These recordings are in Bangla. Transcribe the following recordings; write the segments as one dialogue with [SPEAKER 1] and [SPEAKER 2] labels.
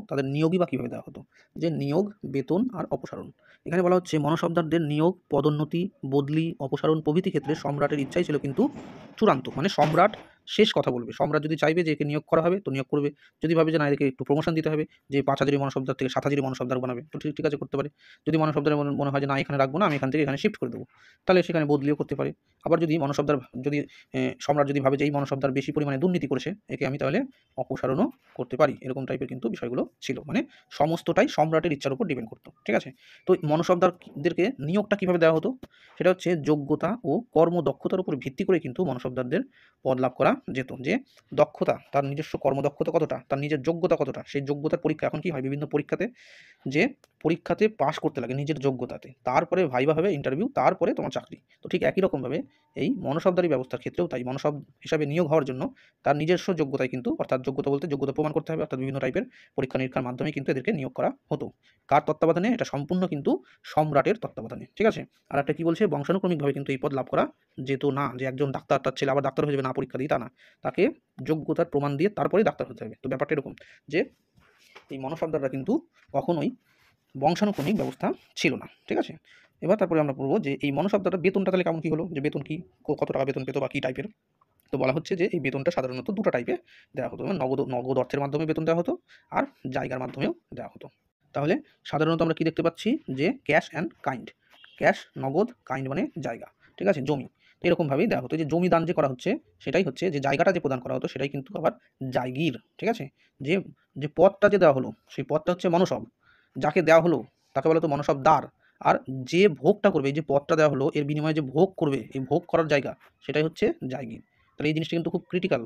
[SPEAKER 1] তাদের নিয়োগই বা কীভাবে দেওয়া হতো, যে নিয়োগ, বেতন আর অপসারণ। এখানে বলা হচ্ছে মনসবদারদের নিয়োগ, পদোন্নতি, বদলি, অপসারণ প্রভৃতি ক্ষেত্রে সম্রাটের ইচ্ছাই ছিল কিন্তু চূড়ান্ত, মানে সম্রাট শেষ কথা বলবে। সম্রাট যদি চাইবে যে একে নিয়োগ করা হবে তো নিয়োগ করবে, যদি ভাবে যে না এদেরকে একটু প্রমোশন দিতে হবে, যে 5,000 মনসবদার থেকে 7,000 মনসবদার বানাবে, তো ঠিক আছে করতে পারে। যদি মনসবদারের মনে হয় যে না এখানে রাখবো না, আমি এখান থেকে এখানে শিফট করে দেবো, তাহলে সেখানে বদলিও করতে পারে। আবার যদি মনসবদার যদি সম্রাট যদি ভাবে যে এই মনসবদার বেশি পরিমাণে দুর্নীতি করেছে, একে আমি তাহলে অপসারণও করতে পারি। এরকম টাইপের কিন্তু বিষয়গুলো ছিল, মানে সমস্তটাই সম্রাটের ইচ্ছার উপর ডিপেন্ড করতো। ঠিক আছে, তো মনসবদারদেরকে নিয়োগটা কীভাবে দেওয়া হতো, সেটা হচ্ছে যোগ্যতা ও কর্মদক্ষতার উপর ভিত্তি করে কিন্তু মনসবদারদের পদ লাভ করা যেত। যে দক্ষতা, তার নিজস্ব কর্মদক্ষতা কতটা, তার নিজের যোগ্যতা কতটা, সেই যোগ্যতার পরীক্ষা এখন কি হয় বিভিন্ন পরীক্ষাতে, যে পরীক্ষাতে পাশ করতে লাগে নিজের যোগ্যতাতে, তারপরে ভাইবা হবে, ইন্টারভিউ, তারপরে তোমার চাকরি। তো ঠিক একই রকমভাবে এই মনসবদারি ব্যবস্থার ক্ষেত্রেও তাই, মনসব হিসাবে নিয়োগ হওয়ার জন্য তার নিজস্ব যোগ্যতায় কিন্তু, অর্থাৎ যোগ্যতা বলতে যোগ্যতা প্রমাণ করতে হবে, অর্থাৎ বিভিন্ন টাইপের পরীক্ষা নিরীক্ষার মাধ্যমে কিন্তু এদেরকে নিয়োগ করা হতো। কার তত্ত্বাবধানে? এটা সম্পূর্ণ কিন্তু সম্রাটের তত্ত্বাবধানে। ঠিক আছে, আর একটা কি বলছে, বংশানুক্রমিকভাবে কিন্তু এই পদ লাভ করা যেত না, যে একজন ডাক্তার তার ছেলে আবার ডাক্তার হয়ে যাবে না পরীক্ষা দিয়ে, তা না, তাকে যোগ্যতার প্রমাণ দিয়ে তারপরে ডাক্তার হতে হবে। তো ব্যাপারটা এরকম যে এই মনসবদাররা কিন্তু কখনোই বংশানুক্রমিক ব্যবস্থা ছিল না। ঠিক আছে, এবার তারপরে আমরা পড়বো যে এই মনসবদারটা বেতনটা তাহলে কেমন কী হলো, যে বেতন কি, কত টাকা বেতন পেতো বা কী টাইপের। তো বলা হচ্ছে যে এই বেতনটা সাধারণত দুটো টাইপে দেওয়া হতো, মানে নগদ অর্থের মাধ্যমে বেতন দেওয়া হতো, আর জায়গার মাধ্যমেও দেওয়া হতো। তাহলে সাধারণত আমরা কি দেখতে পাচ্ছি, যে ক্যাশ অ্যান্ড কাইন্ড, ক্যাশ নগদ, কাইন্ড মানে জায়গা। ঠিক আছে, জমি। এরকমভাবেই দেওয়া হতো, যে জমি দান যে করা হচ্ছে সেটাই হচ্ছে, যে জায়গাটা যে প্রদান করা হতো সেটাই কিন্তু আবার জায়গির। ঠিক আছে, যে যে পদটা যে দেওয়া হলো সেই পদটা হচ্ছে মনসব, যাকে দেওয়া হলো তাকে বলা হতো মনসবদার। আর যে ভোগটা করবে, এই যে পদটা দেওয়া হলো এর বিনিময়ে যে ভোগ করবে, এই ভোগ করার জায়গা সেটাই হচ্ছে জায়গির। তাহলে এই জিনিসটা কিন্তু খুব ক্রিটিক্যাল,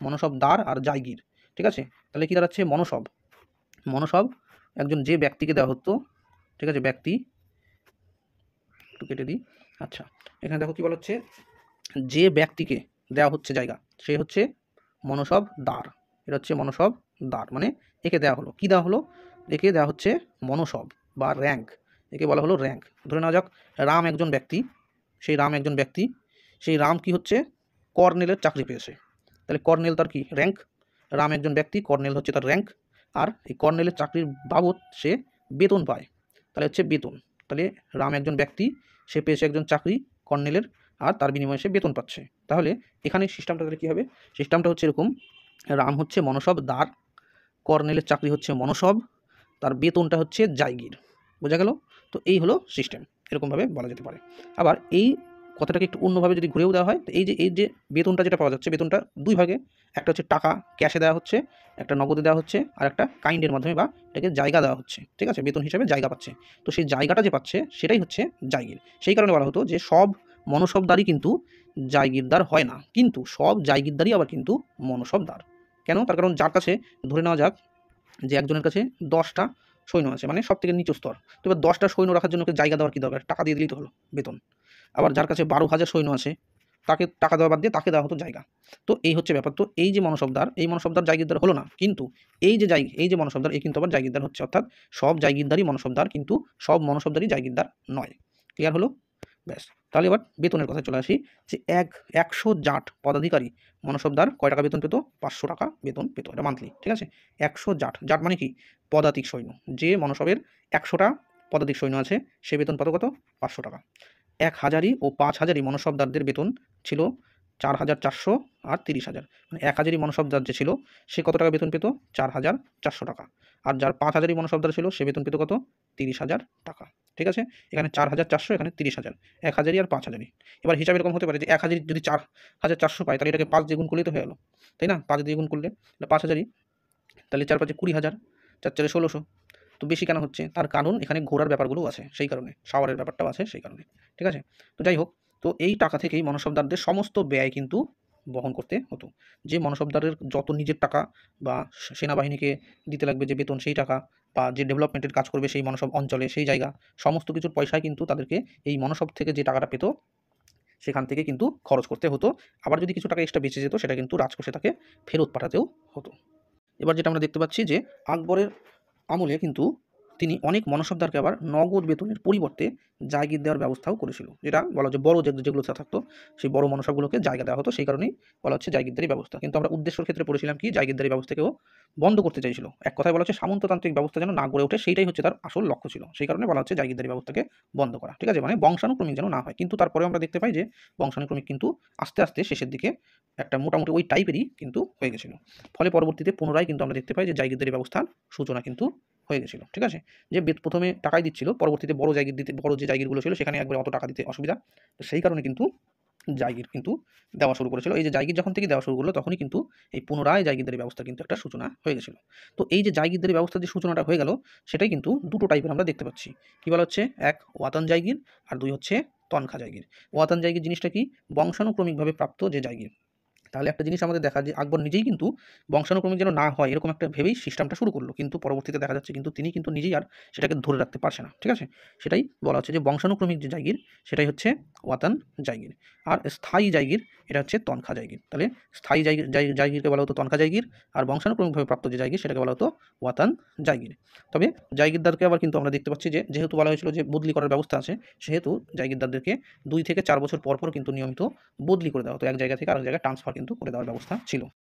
[SPEAKER 1] মনসবদার আর জায়গির। ঠিক আছে, তাহলে কি দাঁড়াচ্ছে, মনসব একজন যে ব্যক্তিকে দেওয়া হতো। ঠিক আছে, ব্যক্তি একটু কেটে দিই। আচ্ছা, এখানে দেখো কি বলা হচ্ছে, যে ব্যক্তিকে দেওয়া হচ্ছে জায়গা সে হচ্ছে মনসবদার। এটা হচ্ছে মনসবদার, মানে একে দেওয়া হলো, কি দেওয়া হলো, একে দেওয়া হচ্ছে মনসব বা র্যাঙ্ক, একে বলা হলো র্যাঙ্ক। ধরে নেওয়া যাক রাম একজন ব্যক্তি, সেই রাম কি হচ্ছে, কর্নেলের চাকরি পেয়েছে, তাহলে কর্নেল তার কি র্যাঙ্ক, রাম একজন ব্যক্তি, কর্নেল হচ্ছে তার র্যাঙ্ক, আর এই কর্নেলের চাকরির বাবদ সে বেতন পায়, তাহলে হচ্ছে বেতন। তাহলে রাম একজন ব্যক্তি, সে পেয়েছে একজন চাকরি কর্নেলের, আর তার বিনিময়ে সে বেতন পাচ্ছে। তাহলে এখানে সিস্টেমটা তাহলে কী হবে, সিস্টেমটা হচ্ছে এরকম, রাম হচ্ছে মনসবদার, কর্নেলের চাকরি হচ্ছে মনসব, তার বেতনটা হচ্ছে জায়গির। বোঝা গেল? তো এই হলো সিস্টেম, এরকমভাবে বলা যেতে পারে। আবার এই কথাটাকে একটু অন্যভাবে যদি ঘুরেও দেওয়া হয়, তো এই যে বেতনটা যেটা পাওয়া যাচ্ছে, বেতনটা দুই ভাগে, একটা হচ্ছে টাকা ক্যাশে দেওয়া হচ্ছে, একটা নগদে দেওয়া হচ্ছে, আর একটা কাইন্ডের মাধ্যমে বা এটাকে জায়গা দেওয়া হচ্ছে। ঠিক আছে, বেতন হিসেবে জায়গা পাচ্ছে, তো সেই জায়গাটা যে পাচ্ছে সেটাই হচ্ছে জায়গির। সেই কারণে বলা হতো যে সব মনসবদারই কিন্তু জায়গিরদার হয় না, কিন্তু সব জায়গিরদারই আবার কিন্তু মনসবদার। কেন? তার কারণ যার কাছে, ধরে নেওয়া যাক যে একজনের কাছে 10টা সৈন্য আছে, মানে সব থেকে নিচু স্তর, তো এবার 10টা সৈন্য রাখার জন্য ওকে জায়গা দেওয়ার কী দরকার, টাকা দিয়ে দিলেই তো হলো বেতন। আবার যার কাছে 12,000 সৈন্য আছে, তাকে টাকা দেওয়া বাদ দিয়ে তাকে দেওয়া হতো জায়গা। তো এই হচ্ছে ব্যাপার। তো এই যে মনসবদার, এই মনসবদার জায়গিরদার হলো না, কিন্তু এই যে মনসবদার, এই কিন্তু আবার জায়গিরদার হচ্ছে, অর্থাৎ সব জায়গিরদারই মনসবদার, কিন্তু সব মনসবদারই জায়গিরদার নয়। ক্লিয়ার হলো? ব্যাস, তাহলে এবার বেতনের কথায় চলে আসি, যে 100 জাট পদাধিকারী মনসবদার কয় টাকা বেতন পেত, 500 টাকা বেতন পেত, এটা মান্থলি। ঠিক আছে, 100 জাট, জাট মানে কি, পদাতিক সৈন্য, যে মনসবের 100টা পদাতিক সৈন্য আছে সে বেতন পাত কত, 500 টাকা। 1,000ই ও 5,000ই মনসবদারদের বেতন ছিল 4,400 আর 30,000, মানে 1,000ই মনসবদার যে ছিল সে কত টাকা বেতন পেত, 4,400 টাকা। আর যার 5,000ই মনসবদার ছিল সে বেতন পেত কত, 30,000 টাকা। ঠিক আছে, এখানে 4,400, এখানে 30,000, 1,000ই আর 5,000ই। এবার হিসাব এরকম হতে পারে যে 1,000 যদি 4,400 পায়, তাহলে এটাকে 5 দিয়ে গুণ করলেই তো হয়ে গেল, তাই না? 5 দিয়ে গুণ করলে 5,000ই, তাহলে 4 5 20,000, 4 4 1600। তো বেশি কেন হচ্ছে, তার কারণ এখানে ঘোরার ব্যাপারগুলোও আছে, সেই কারণে শাওয়ারের ব্যাপারটাও আছে সেই কারণে। ঠিক আছে, তো যাই হোক, তো এই টাকা থেকেই মনসবদারদের সমস্ত ব্যয় কিন্তু বহন করতে হতো। যে মনসবদারের যত নিজের টাকা বা সেনাবাহিনীকে দিতে লাগবে যে বেতন, সেই টাকা, বা যে ডেভেলপমেন্টের কাজ করবে সেই মনসব অঞ্চলে সেই জায়গা, সমস্ত কিছুর পয়সায় কিন্তু তাদেরকে এই মনসব থেকে যে টাকাটা পেত সেখান থেকে কিন্তু খরচ করতে হতো। আবার যদি কিছু টাকা এক্সট্রা বেঁচে যেত সেটা কিন্তু রাজকোষে তাকে ফেরত পাঠাতেও হতো। এবার যেটা আমরা দেখতে পাচ্ছি যে আকবরের আমলে কিন্তু তিনি অনেক মনসবদারকে আবার নগদ বেতনের পরিবর্তে জায়গির দেওয়ার ব্যবস্থাও করেছিল, যেটা বলা হচ্ছে বড় যেগুলো থাকতো সেই বড় মনসবগুলোকে জায়গা দেওয়া হতো, সেই কারণেই বলা হচ্ছে জায়গিরদারি ব্যবস্থা। কিন্তু আমরা উদ্দেশ্যের ক্ষেত্রে পড়েছিলাম কি জায়গিরদারি ব্যবস্থাকেও বন্ধ করতে চাইছিল, এক কথায় বলা হচ্ছে সামন্ততান্ত্রিক ব্যবস্থা যেন না গড়ে ওঠে, সেইটাই হচ্ছে তার আসল লক্ষ্য ছিল, সেই কারণে বলা হচ্ছে জায়গিরদারি ব্যবস্থাকে বন্ধ করা। ঠিক আছে, মানে বংশানুক্রমিক যেন না হয়। কিন্তু তারপরেও আমরা দেখতে পাই যে বংশানুক্রমিক কিন্তু আস্তে আস্তে শেষের দিকে একটা মোটামুটি ওই টাইপেরই কিন্তু হয়ে গেছিল। ফলে পরবর্তীতে পুনরায় কিন্তু আমরা দেখতে পাই যে জায়গিরদারি ব্যবস্থার সূচনা কিন্তু হয়ে গেছিল। ঠিক আছে, যে প্রথমে টাকাই দিচ্ছিল, পরবর্তীতে বড় যে জায়গিরগুলো ছিল সেখানে একবারে অত টাকা দিতে অসুবিধা, তো সেই কারণে কিন্তু জায়গির কিন্তু দেওয়া শুরু করেছিল। এই যে জায়গির যখন থেকে দেওয়া শুরু করলো তখনই কিন্তু এই পুনরায় জায়গিরদারি ব্যবস্থা কিন্তু একটা সূচনা হয়ে গেছিল। তো এই যে জায়গিরদারি ব্যবস্থার যে সূচনাটা হয়ে গেল সেটাই কিন্তু দুটো টাইপের আমরা দেখতে পাচ্ছি। কি বলা হচ্ছে, এক ওয়াতান জায়গির আর দুই হচ্ছে তনখা জায়গির। ওয়াতান জায়গির জিনিসটা কি, বংশানুক্রমিকভাবে প্রাপ্ত যে জায়গির। তাহলে একটা জিনিস আমাদের দেখা যে আকবর নিজেই কিন্তু বংশানুক্রমিক যেন না হয় এরকম একটা ভেবেই সিস্টেমটা শুরু করলো, কিন্তু পরবর্তীতে দেখা যাচ্ছে কিন্তু তিনি কিন্তু নিজেই আর সেটাকে ধরে রাখতে পারছে না। ঠিক আছে, সেটাই বলা হচ্ছে যে বংশানুক্রমিক যে জায়গির সেটাই হচ্ছে ওয়াতান জায়গির, আর স্থায়ী জায়গির এটা হচ্ছে তনখা জায়গির। তাহলে স্থায়ী জায়গিরকে বলা হতো তনখা জায়গির, আর বংশানুক্রমিকভাবে প্রাপ্ত যে জায়গির সেটাকে বলা হতো ওয়াতান জায়গির। তবে জায়গিরদারকে আবার কিন্তু আমরা দেখতে পাচ্ছি যে যেহেতু বলা হয়েছিল যে বদলি করার ব্যবস্থা আছে, সেহেতু জায়গিরদারদেরকে 2 থেকে 4 বছর পর পর কিন্তু নিয়মিত বদলি করে দেওয়া হতো, এক জায়গা থেকে আরেক জায়গায় ট্রান্সফার কিন্তু করে দেওয়ার ব্যবস্থা ছিল।